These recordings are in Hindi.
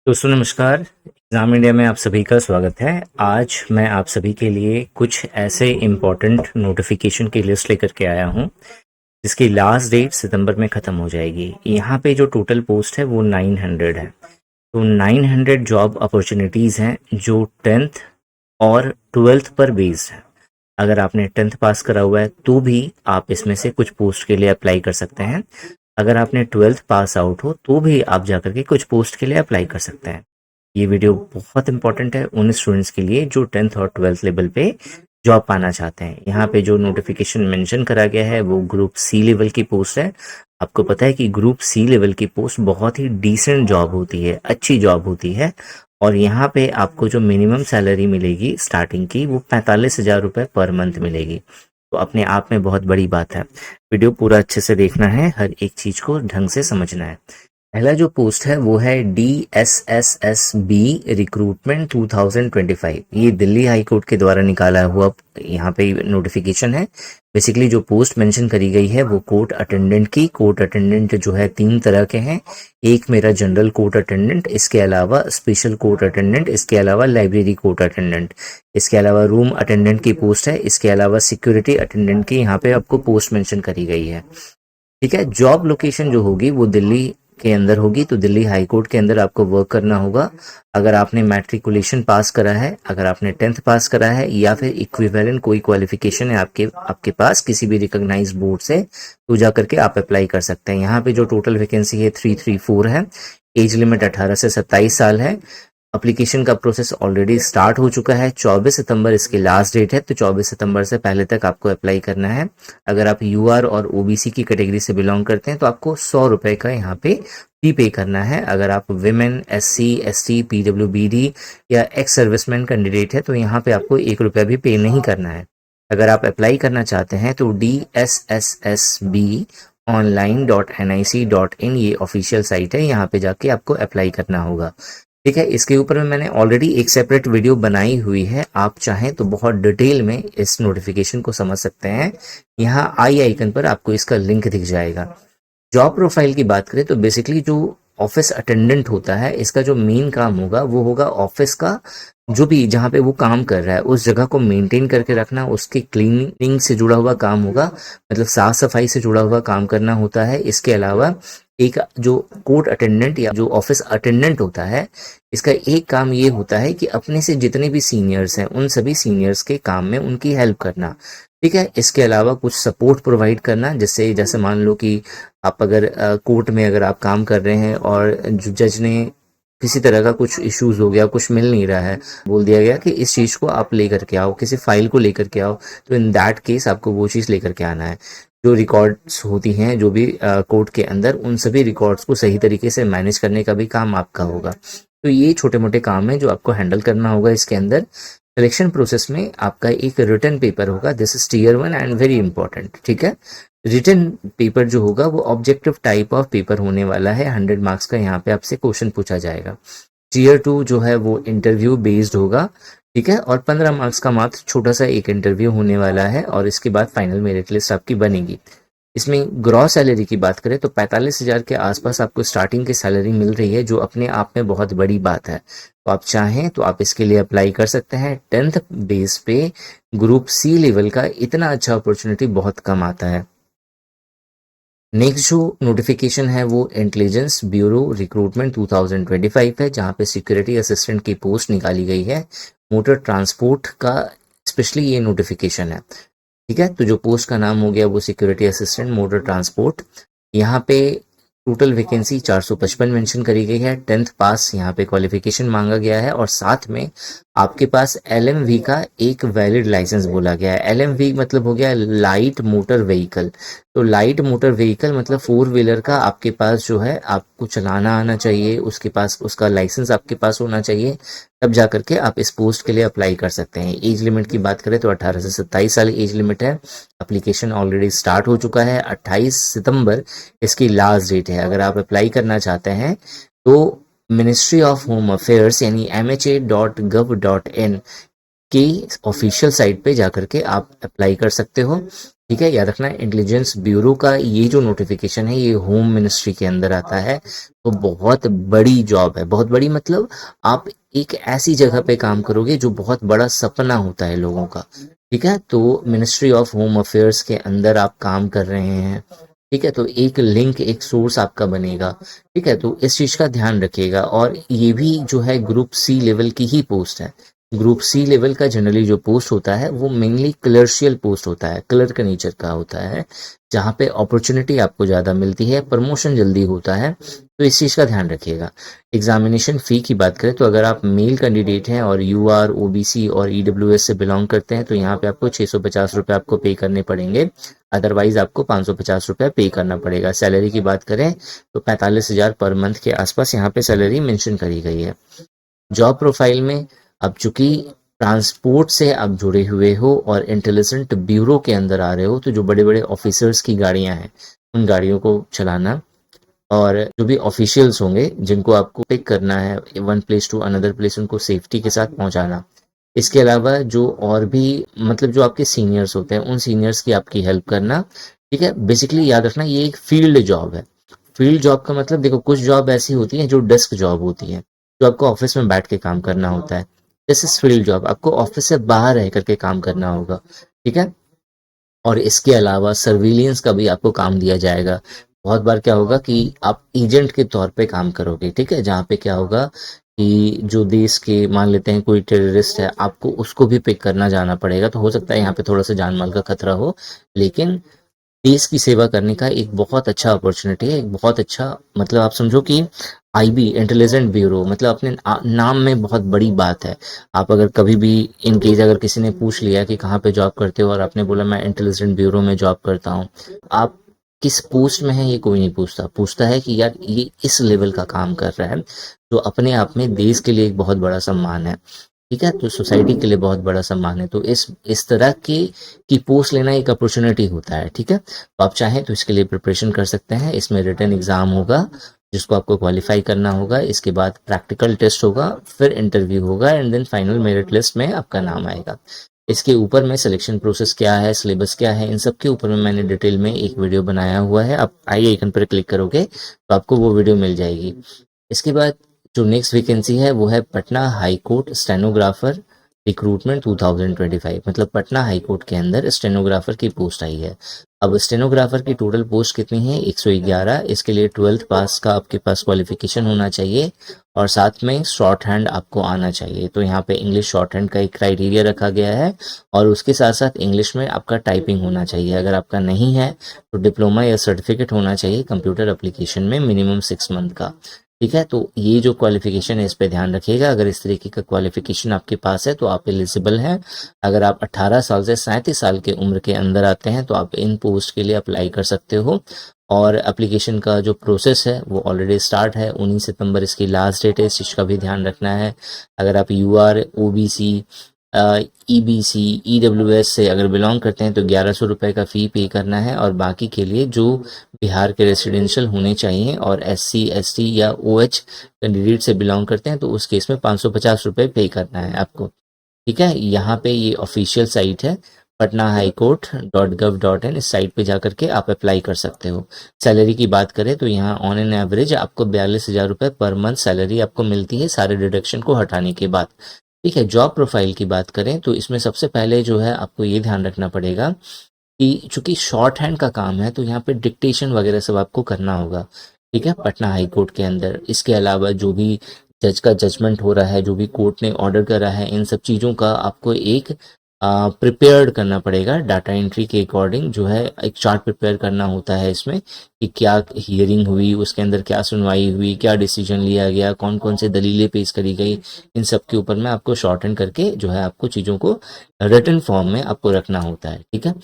दोस्तों नमस्कार। एग्ज़ाम इंडिया में आप सभी का स्वागत है। आज मैं आप सभी के लिए कुछ ऐसे इम्पोर्टेंट नोटिफिकेशन की लिस्ट लेकर के आया हूं जिसकी लास्ट डेट सितंबर में ख़त्म हो जाएगी। यहाँ पे जो टोटल पोस्ट है वो 900 है। तो 900 जॉब अपॉर्चुनिटीज़ हैं जो 10th और 12th पर बेस्ड है। अगर आपने 10th पास करा हुआ है तो भी आप इसमें से कुछ पोस्ट के लिए अप्लाई कर सकते हैं। अगर आपने 12th पास आउट हो तो भी आप जाकर के कुछ पोस्ट के लिए अप्लाई कर सकते हैं। ये वीडियो बहुत इंपॉर्टेंट है उन स्टूडेंट्स के लिए जो 10th और 12th लेवल पे जॉब पाना चाहते हैं। यहाँ पे जो नोटिफिकेशन मेंशन करा गया है वो ग्रुप सी लेवल की पोस्ट है। आपको पता है कि ग्रुप सी लेवल की पोस्ट बहुत ही डिसेंट जॉब होती है, अच्छी जॉब होती है। और यहाँ पे आपको जो मिनिमम सैलरी मिलेगी स्टार्टिंग की वो 45,000 रुपये पर मंथ मिलेगी। तो अपने आप में बहुत बड़ी बात है। वीडियो पूरा अच्छे से देखना है, हर एक चीज को ढंग से समझना है। पहला जो पोस्ट है वो है DSSSB रिक्रूटमेंट 2025। ये दिल्ली हाई कोर्ट के द्वारा निकाला हुआ यहाँ पे नोटिफिकेशन है। बेसिकली जो पोस्ट मेंशन करी गई है वो कोर्ट अटेंडेंट की। कोर्ट अटेंडेंट जो है 3 तरह के हैं। एक मेरा जनरल कोर्ट अटेंडेंट, इसके अलावा स्पेशल कोर्ट अटेंडेंट, इसके अलावा लाइब्रेरी कोर्ट अटेंडेंट, इसके अलावा रूम अटेंडेंट की पोस्ट है, इसके अलावा सिक्योरिटी अटेंडेंट की यहाँ पे आपको पोस्ट मेंशन करी गई है। ठीक है। जॉब लोकेशन जो होगी वो दिल्ली के अंदर होगी, तो दिल्ली हाई कोर्ट के अंदर आपको वर्क करना होगा। अगर आपने मैट्रिकुलेशन पास करा है, अगर आपने 10th पास करा है या फिर इक्विवेलेंट कोई क्वालिफिकेशन है आपके पास किसी भी रिकॉग्नाइज बोर्ड से, तो जा करके आप अप्लाई कर सकते हैं। यहाँ पे जो टोटल वैकेंसी है 334 है। एज लिमिट 18 से 27 साल है। एप्लीकेशन का प्रोसेस ऑलरेडी स्टार्ट हो चुका है। 24 सितंबर इसकी लास्ट डेट है, तो 24 सितंबर से पहले तक आपको अप्लाई करना है। अगर आप यूआर और ओबीसी की कैटेगरी से बिलोंग करते हैं तो आपको 100 रुपए का यहाँ पे फी पे करना है। अगर आप विमेन, SC, ST, PWBD या एक्स सर्विसमैन कैंडिडेट है तो यहाँ पे आपको 1 रुपया भी पे नहीं करना है। अगर आप अप्लाई करना चाहते हैं तो DSSSB online.nic.in ये ऑफिशियल साइट है, यहाँ पे जाके आपको अप्लाई करना होगा। ठीक है। इसके ऊपर में मैंने ऑलरेडी एक सेपरेट वीडियो बनाई हुई है, आप चाहें तो बहुत डिटेल में इस नोटिफिकेशन को समझ सकते हैं। यहाँ आई आइकन पर आपको इसका लिंक दिख जाएगा। जॉब प्रोफाइल की बात करें तो बेसिकली जो ऑफिस अटेंडेंट होता है इसका जो मेन काम होगा वो होगा ऑफिस का जो भी जहाँ पे वो काम कर रहा है उस जगह को मेंटेन करके रखना, उसकी क्लीनिंग से जुड़ा हुआ काम होगा, मतलब साफ सफाई से जुड़ा हुआ काम करना होता है। इसके अलावा एक जो कोर्ट अटेंडेंट या जो ऑफिस अटेंडेंट होता है इसका एक काम ये होता है कि अपने से जितने भी सीनियर्स हैं उन सभी सीनियर्स के काम में उनकी हेल्प करना। ठीक है। इसके अलावा कुछ सपोर्ट प्रोवाइड करना, जिससे जैसे मान लो कि आप अगर कोर्ट में अगर आप काम कर रहे हैं और जज ने किसी तरह का कुछ इश्यूज हो गया, कुछ मिल नहीं रहा है, बोल दिया गया कि इस चीज को आप लेकर के आओ, किसी फाइल को लेकर के आओ, तो इन दैट केस आपको वो चीज लेकर के आना है। जो रिकॉर्ड्स होती हैं जो भी कोर्ट के अंदर, उन सभी रिकॉर्ड्स को सही तरीके से मैनेज करने का भी काम आपका होगा। तो ये छोटे मोटे काम है जो आपको हैंडल करना होगा। इसके अंदर सिलेक्शन प्रोसेस में आपका एक रिटन पेपर होगा, this is tier 1 and very important. ठीक है। रिटन पेपर जो होगा वो ऑब्जेक्टिव टाइप ऑफ पेपर होने वाला है। 100 मार्क्स का यहाँ पे आपसे क्वेश्चन पूछा जाएगा। टीयर 2 जो है वो इंटरव्यू बेस्ड होगा। ठीक है। और 15 मार्क्स का मात्र छोटा सा एक इंटरव्यू होने वाला है और इसके बाद फाइनल मेरिट लिस्ट आपकी बनेगी। इसमें ग्रॉस सैलरी की बात करें तो 45,000 के आसपास आपको स्टार्टिंग की सैलरी मिल रही है, जो अपने आप में बहुत बड़ी बात है। तो आप चाहें तो आप इसके लिए अप्लाई कर सकते हैं। 10th बेस पे ग्रुप सी लेवल का इतना अच्छा अपॉर्चुनिटी बहुत कम आता है। नेक्स्ट जो नोटिफिकेशन है वो इंटेलिजेंस ब्यूरो रिक्रूटमेंट 2025 है, जहाँ पे सिक्योरिटी असिस्टेंट की पोस्ट निकाली गई है। मोटर ट्रांसपोर्ट का स्पेशली ये नोटिफिकेशन है। ठीक है। तो जो पोस्ट का नाम हो गया वो सिक्योरिटी असिस्टेंट मोटर ट्रांसपोर्ट। यहाँ पे टोटल वैकेंसी 455 मेंशन करी गई है। 10th पास यहाँ पे क्वालिफिकेशन मांगा गया है और साथ में आपके पास LMV का एक वैलिड लाइसेंस बोला गया है। LMV मतलब हो गया लाइट मोटर व्हीकल। तो लाइट मोटर व्हीकल मतलब 4 व्हीलर का आपके पास जो है आपको चलाना आना चाहिए, उसके पास उसका लाइसेंस आपके पास होना चाहिए, तब जा करके आप इस पोस्ट के लिए अप्लाई कर सकते हैं। एज लिमिट की बात करें तो 18 से 27 साल एज लिमिट है। एप्लीकेशन ऑलरेडी स्टार्ट हो चुका है। 28 सितंबर इसकी लास्ट डेट है। अगर आप अप्लाई करना चाहते हैं तो मिनिस्ट्री ऑफ होम अफेयर्स यानी MHA.gov.in की ऑफिशियल साइट पे जाकर के आप अप्लाई कर सकते हो। ठीक है, याद रखना इंटेलिजेंस ब्यूरो का ये जो नोटिफिकेशन है ये होम मिनिस्ट्री के अंदर आता है। तो बहुत बड़ी जॉब है, बहुत बड़ी मतलब आप एक ऐसी जगह पे काम करोगे जो बहुत बड़ा सपना होता है लोगों का। ठीक है, तो मिनिस्ट्री ऑफ होम अफेयर्स के अंदर आप काम कर रहे हैं। ठीक है, तो एक लिंक, एक सोर्स आपका बनेगा। ठीक है, तो इस चीज का ध्यान रखिएगा। और ये भी जो है ग्रुप सी लेवल की ही पोस्ट है। ग्रुप सी लेवल का जनरली जो पोस्ट होता है वो मेनली क्लर्शियल पोस्ट होता है, क्लर्क नेचर का होता है, जहाँ पे अपॉर्चुनिटी आपको ज़्यादा मिलती है, प्रमोशन जल्दी होता है। तो इस चीज़ का ध्यान रखिएगा। एग्जामिनेशन फ़ी की बात करें तो अगर आप मेल कैंडिडेट हैं और यूआर, ओबीसी और ईडब्ल्यूएस से बिलोंग करते हैं तो यहाँ पे आपको 650 रुपये आपको पे करने पड़ेंगे। अदरवाइज आपको 550 रुपये पे करना पड़ेगा। सैलरी की बात करें तो 45,000 पर मंथ के आसपास यहाँ पे सैलरी मेंशन करी गई है। जॉब प्रोफाइल में अब चूंकि ट्रांसपोर्ट से आप जुड़े हुए हो और इंटेलिजेंट ब्यूरो के अंदर आ रहे हो तो जो बड़े बड़े ऑफिसर्स की गाड़ियां हैं उन गाड़ियों को चलाना, और जो भी ऑफिशियल्स होंगे जिनको आपको पिक करना है one place to another place उनको सेफ्टी के साथ पहुंचाना। इसके अलावा जो और भी मतलब जो आपके सीनियर्स होते हैं उन सीनियर्स की आपकी हेल्प करना। ठीक है, बेसिकली याद रखना ये एक फील्ड जॉब है। फील्ड जॉब का मतलब देखो कुछ जॉब ऐसी होती है जो डेस्क जॉब होती है, जो आपको ऑफिस में बैठ के काम करना होता है। दिस इज फील्ड जॉब, आपको ऑफिस से बाहर रह करके काम करना होगा। ठीक है, और इसके अलावा सर्विलियंस का भी आपको काम दिया जाएगा। बहुत बार क्या होगा कि आप एजेंट के तौर पे काम करोगे। ठीक है, जहाँ पे क्या होगा कि जो देश के मान लेते हैं कोई टेररिस्ट है, आपको उसको भी पिक करना जाना पड़ेगा। तो हो सकता है यहाँ पे थोड़ा सा जान माल का खतरा हो, लेकिन देश की सेवा करने का एक बहुत अच्छा अपॉर्चुनिटी है, एक बहुत अच्छा मतलब आप समझो कि आईबी इंटेलिजेंट ब्यूरो मतलब अपने नाम में बहुत बड़ी बात है। आप अगर कभी भी इन केस अगर किसी ने पूछ लिया कि कहाँ पे जॉब करते हो और आपने बोला मैं इंटेलिजेंट ब्यूरो में जॉब करता हूँ, आप किस पोस्ट में है ये कोई नहीं पूछता। पूछता है कि यार ये इस लेवल का काम कर रहा है, जो अपने आप में देश के लिए एक बहुत बड़ा सम्मान है। ठीक है, तो सोसाइटी के लिए बहुत बड़ा सम्मान है। तो इस तरह की पोस्ट लेना एक अपॉर्चुनिटी होता है। ठीक है, तो आप चाहें तो इसके लिए प्रिपरेशन कर सकते हैं। इसमें रिटन एग्जाम होगा जिसको आपको क्वालिफाई करना होगा, इसके बाद प्रैक्टिकल टेस्ट होगा, फिर इंटरव्यू होगा and then final merit list में आपका नाम आएगा। इसके ऊपर में सिलेक्शन प्रोसेस क्या है, सिलेबस क्या है, इन सब के ऊपर में मैंने डिटेल में एक वीडियो बनाया हुआ है। आप आई आइकन पर क्लिक करोगे तो आपको वो वीडियो मिल जाएगी। इसके बाद जो नेक्स्ट वैकेंसी है वो है Patna high court stenographer recruitment 2025। मतलब पटना हाई कोर्ट के अंदर स्टेनोग्राफर की पोस्ट आई है। अब स्टेनोग्राफर की टोटल पोस्ट कितनी है, 111। इसके लिए 12th पास का आपके पास क्वालिफिकेशन होना चाहिए और साथ में शॉर्ट हैंड आपको आना चाहिए। तो यहाँ पे इंग्लिश शॉर्ट हैंड का एक क्राइटेरिया रखा गया है और उसके साथ साथ इंग्लिश में आपका टाइपिंग होना चाहिए। अगर आपका नहीं है तो डिप्लोमा या सर्टिफिकेट होना चाहिए कंप्यूटर एप्लीकेशन में मिनिमम 6 मंथ का। ठीक है, तो ये जो क्वालिफिकेशन है इस पे ध्यान रखिएगा। अगर इस तरीके का क्वालिफिकेशन आपके पास है तो आप एलिजिबल हैं। अगर आप 18 साल से 37 साल के उम्र के अंदर आते हैं तो आप इन पोस्ट के लिए अप्लाई कर सकते हो। और एप्लीकेशन का जो प्रोसेस है वो ऑलरेडी स्टार्ट है, 19 सितंबर इसकी लास्ट डेट है, इस चीज़ का भी ध्यान रखना है। अगर आप यूआर, ओबीसी, ईबीसी, ईडब्ल्यूएस से अगर बिलोंग करते हैं तो 1100 रुपये का फ़ी पे करना है। और बाकी के लिए जो बिहार के रेसिडेंशियल होने चाहिए और एससी, एसटी या ओएच कैंडिडेट से बिलोंग करते हैं तो उस केस में 550 रुपये पे करना है आपको। ठीक है, यहाँ पे ये ऑफिशियल साइट है patnahighcourt.gov.in। इस साइट पे जाकर के आप अप्लाई कर सकते हो। सैलरी की बात करें तो यहाँ ऑन एन एवरेज आपको 42,000 रुपये पर मंथ सैलरी आपको मिलती है सारे डिडक्शन को हटाने के बाद। ठीक है, जॉब प्रोफाइल की बात करें तो इसमें सबसे पहले जो है आपको ये ध्यान रखना पड़ेगा कि चूंकि शॉर्ट हैंड का काम है तो यहाँ पे डिक्टेशन वगैरह सब आपको करना होगा। ठीक है, पटना हाई कोर्ट के अंदर। इसके अलावा जो भी जज का जजमेंट हो रहा है, जो भी कोर्ट ने ऑर्डर करा है, इन सब चीज़ों का आपको एक प्रिपेयर्ड करना पड़ेगा डाटा एंट्री के अकॉर्डिंग। जो है एक चार्ट प्रिपेयर करना होता है इसमें कि क्या हियरिंग हुई, उसके अंदर क्या सुनवाई हुई, क्या डिसीजन लिया गया, कौन कौन से दलीलें पेश करी गई, इन सब के ऊपर में आपको शॉर्ट हैंड करके जो है आपको चीज़ों को रिटन फॉर्म में आपको रखना होता है। ठीक है,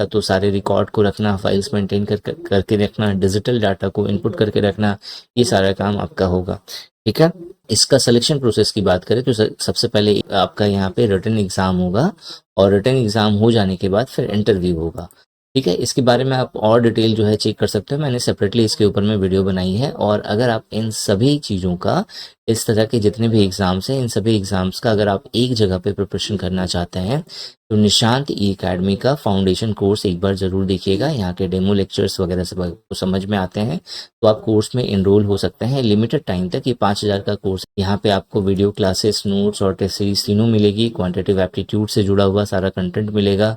तो सारे रिकॉर्ड को रखना, फाइल्स मेंटेन करके रखना, डिजिटल डाटा को इनपुट करके रखना, ये सारा काम आपका होगा। ठीक है, इसका सिलेक्शन प्रोसेस की बात करें तो सबसे पहले आपका यहाँ पे रिटन एग्जाम होगा और रिटन एग्जाम हो जाने के बाद फिर इंटरव्यू होगा। ठीक है, इसके बारे में आप और डिटेल जो है चेक कर सकते हो, मैंने सेपरेटली इसके ऊपर में वीडियो बनाई है। और अगर आप इन सभी चीज़ों का, इस तरह के जितने भी एग्ज़ाम्स हैं, इन सभी एग्ज़ाम्स का अगर आप एक जगह पे प्रिपरेशन करना चाहते हैं, तो निशांत ई अकेडमी का फाउंडेशन कोर्स एक बार ज़रूर देखिएगा। यहाँ के डेमो लेक्चर्स वगैरह सब आपको समझ में आते हैं, तो आप कोर्स में इनरोल हो सकते हैं लिमिटेड टाइम तक। ये 5,000 का कोर्स, यहाँ पे आपको वीडियो क्लासेस, नोट्स और टेस्ट सीरीज तीनों मिलेगी। क्वांटिटेटिव एप्टीट्यूड से जुड़ा हुआ सारा कंटेंट मिलेगा,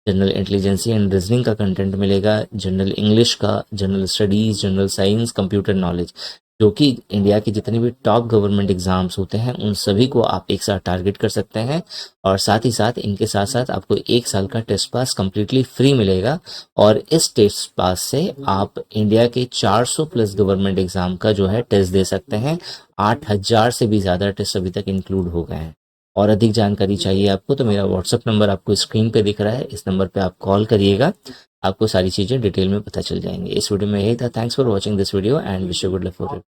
जनरल इंटेलिजेंसी एंड रीजनिंग का कंटेंट मिलेगा, जनरल इंग्लिश का, general studies, general science, computer knowledge, जो कि इंडिया के जितने भी टॉप गवर्नमेंट एग्जाम्स होते हैं उन सभी को आप एक साथ टारगेट कर सकते हैं। और साथ ही साथ इनके साथ साथ आपको 1 साल का टेस्ट पास कंप्लीटली फ्री मिलेगा। और इस टेस्ट पास से आप इंडिया के 400 प्लस गवर्नमेंट एग्जाम का जो है टेस्ट दे सकते हैं। 8,000 से भी ज़्यादा टेस्ट अभी तक इंक्लूड हो गए हैं। और अधिक जानकारी चाहिए आपको तो मेरा व्हाट्सअप नंबर आपको स्क्रीन पे दिख रहा है, इस नंबर पे आप कॉल करिएगा, आपको सारी चीज़ें डिटेल में पता चल जाएंगी। इस वीडियो में यही था। Thanks for watching this video and wish you good luck for it.